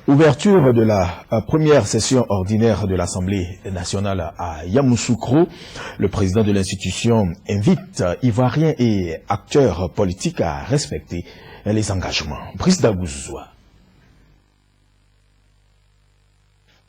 Ouverture de la première session ordinaire de l'Assemblée nationale à Yamoussoukro. Le président de l'institution invite Ivoiriens et acteurs politiques à respecter les engagements. Brice Dagouzoua.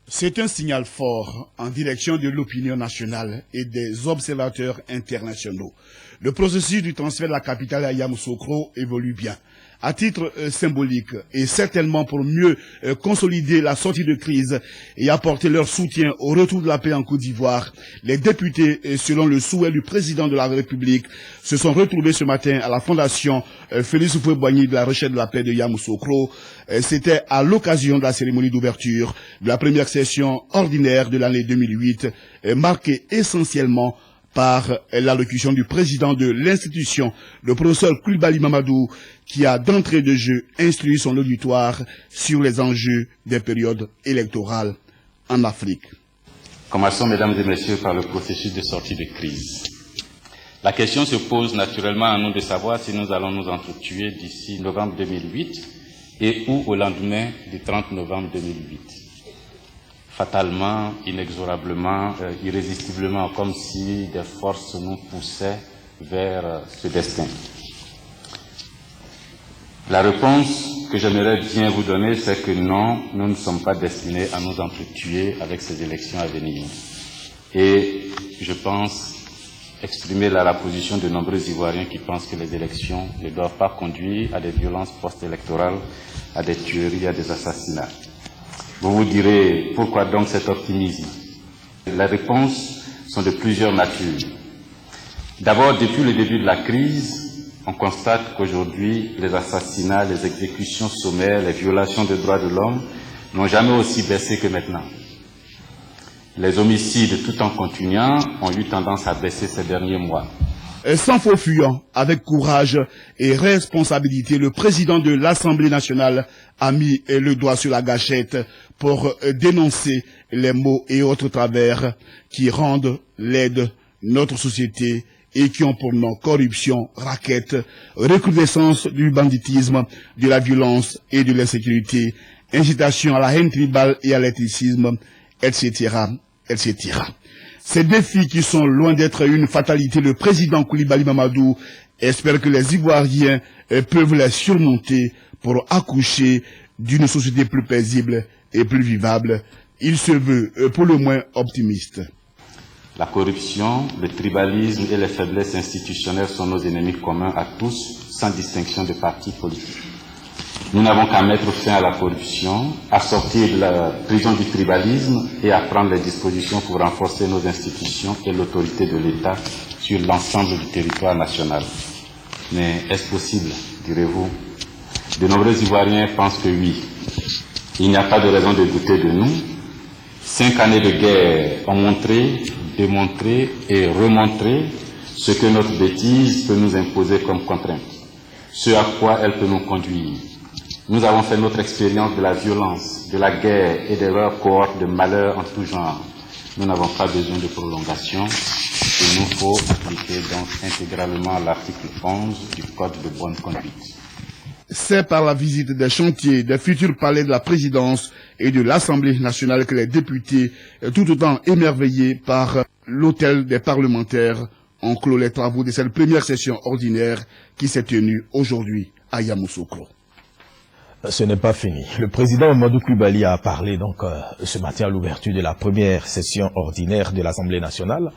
C'est un signal fort en direction de l'opinion nationale et des observateurs internationaux. Le processus du transfert de la capitale à Yamoussoukro évolue bien. À titre symbolique et certainement pour mieux consolider la sortie de crise et apporter leur soutien au retour de la paix en Côte d'Ivoire, les députés, selon le souhait du président de la République, se sont retrouvés ce matin à la fondation Félix Houphouët-Boigny de la recherche de la paix de Yamoussoukro. C'était à l'occasion de la cérémonie d'ouverture de la première session ordinaire de l'année 2008, marquée essentiellement par l'allocution du président de l'institution, le professeur Coulibaly Mamadou, qui a d'entrée de jeu instruit son auditoire sur les enjeux des périodes électorales en Afrique. Commençons, mesdames et messieurs, par le processus de sortie de crise. La question se pose naturellement à nous de savoir si nous allons nous entretuer d'ici novembre 2008 et ou au lendemain du 30 novembre 2008. Fatalement, inexorablement, irrésistiblement, comme si des forces nous poussaient vers ce destin. La réponse que j'aimerais bien vous donner, c'est que non, nous ne sommes pas destinés à nous entretuer avec ces élections à venir. Et je pense exprimer là la position de nombreux Ivoiriens qui pensent que les élections ne doivent pas conduire à des violences post-électorales, à des tueries, à des assassinats. Vous vous direz, pourquoi donc cet optimisme? Les réponses sont de plusieurs natures. D'abord, depuis le début de la crise, on constate qu'aujourd'hui, les assassinats, les exécutions sommaires, les violations des droits de l'homme n'ont jamais aussi baissé que maintenant. Les homicides, tout en continuant, ont eu tendance à baisser ces derniers mois. Sans faux fuyant, avec courage et responsabilité, le président de l'Assemblée nationale a mis le doigt sur la gâchette pour dénoncer les maux et autres travers qui rendent laide notre société et qui ont pour nom corruption, raquette, recrudescence du banditisme, de la violence et de l'insécurité, incitation à la haine tribale et à l'ethnicisme, etc., etc. Ces défis qui sont loin d'être une fatalité, le président Coulibaly Mamadou espère que les Ivoiriens peuvent les surmonter pour accoucher d'une société plus paisible et plus vivable. Il se veut pour le moins optimiste. La corruption, le tribalisme et les faiblesses institutionnelles sont nos ennemis communs à tous, sans distinction de partis politiques. Nous n'avons qu'à mettre fin à la corruption, à sortir de la prison du tribalisme et à prendre les dispositions pour renforcer nos institutions et l'autorité de l'État sur l'ensemble du territoire national. Mais est-ce possible, direz-vous? De nombreux Ivoiriens pensent que oui. Il n'y a pas de raison de douter de nous. 5 années de guerre ont montré, démontré et remontré ce que notre bêtise peut nous imposer comme contrainte, ce à quoi elle peut nous conduire. Nous avons fait notre expérience de la violence, de la guerre et des leurs cohortes de malheur en tout genre. Nous n'avons pas besoin de prolongation. Il nous faut appliquer donc intégralement l'article 11 du Code de bonne conduite. C'est par la visite des chantiers des futurs palais de la présidence et de l'Assemblée nationale que les députés, tout autant émerveillés par l'hôtel des parlementaires, ont clos les travaux de cette première session ordinaire qui s'est tenue aujourd'hui à Yamoussoukro. Ce n'est pas fini. Le président Mamadou Coulibaly a parlé donc ce matin à l'ouverture de la première session ordinaire de l'Assemblée nationale.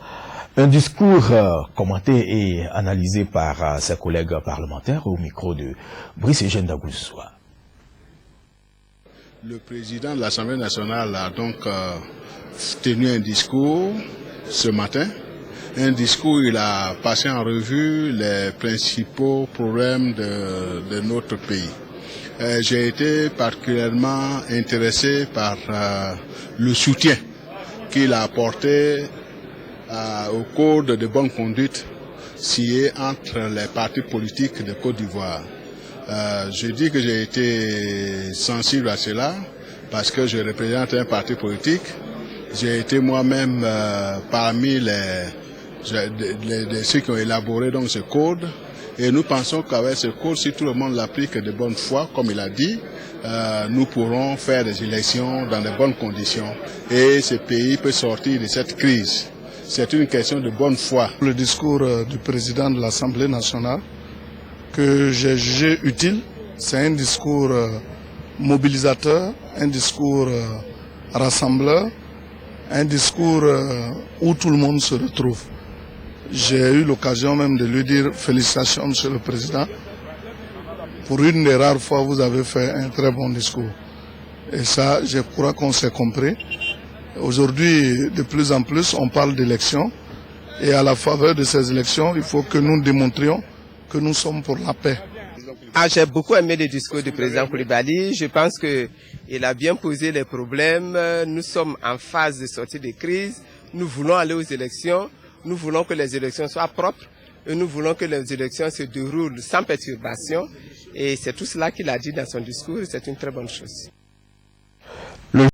Un discours commenté et analysé par ses collègues parlementaires au micro de Brice Dagouzoua. Le président de l'Assemblée nationale a donc tenu un discours ce matin. Un discours où il a passé en revue les principaux problèmes de notre pays. J'ai été particulièrement intéressé par le soutien qu'il a apporté au code de bonne conduite signé entre les partis politiques de Côte d'Ivoire. Je dis que j'ai été sensible à cela parce que je représente un parti politique. J'ai été moi-même parmi ceux qui ont élaboré donc ce code. Et nous pensons qu'avec ce code, si tout le monde l'applique de bonne foi, comme il a dit, nous pourrons faire des élections dans de bonnes conditions et ce pays peut sortir de cette crise. C'est une question de bonne foi. Le discours du président de l'Assemblée nationale que j'ai jugé utile, c'est un discours mobilisateur, un discours rassembleur, un discours où tout le monde se retrouve. J'ai eu l'occasion même de lui dire félicitations, Monsieur le Président. Pour une des rares fois, vous avez fait un très bon discours. Et ça, je crois qu'on s'est compris. Aujourd'hui, de plus en plus, on parle d'élections. Et à la faveur de ces élections, il faut que nous démontrions que nous sommes pour la paix. J'ai beaucoup aimé le discours du président Coulibaly. Je pense qu'il a bien posé les problèmes. Nous sommes en phase de sortie de crise. Nous voulons aller aux élections. Nous voulons que les élections soient propres. Et nous voulons que les élections se déroulent sans perturbation. Et c'est tout cela qu'il a dit dans son discours. C'est une très bonne chose.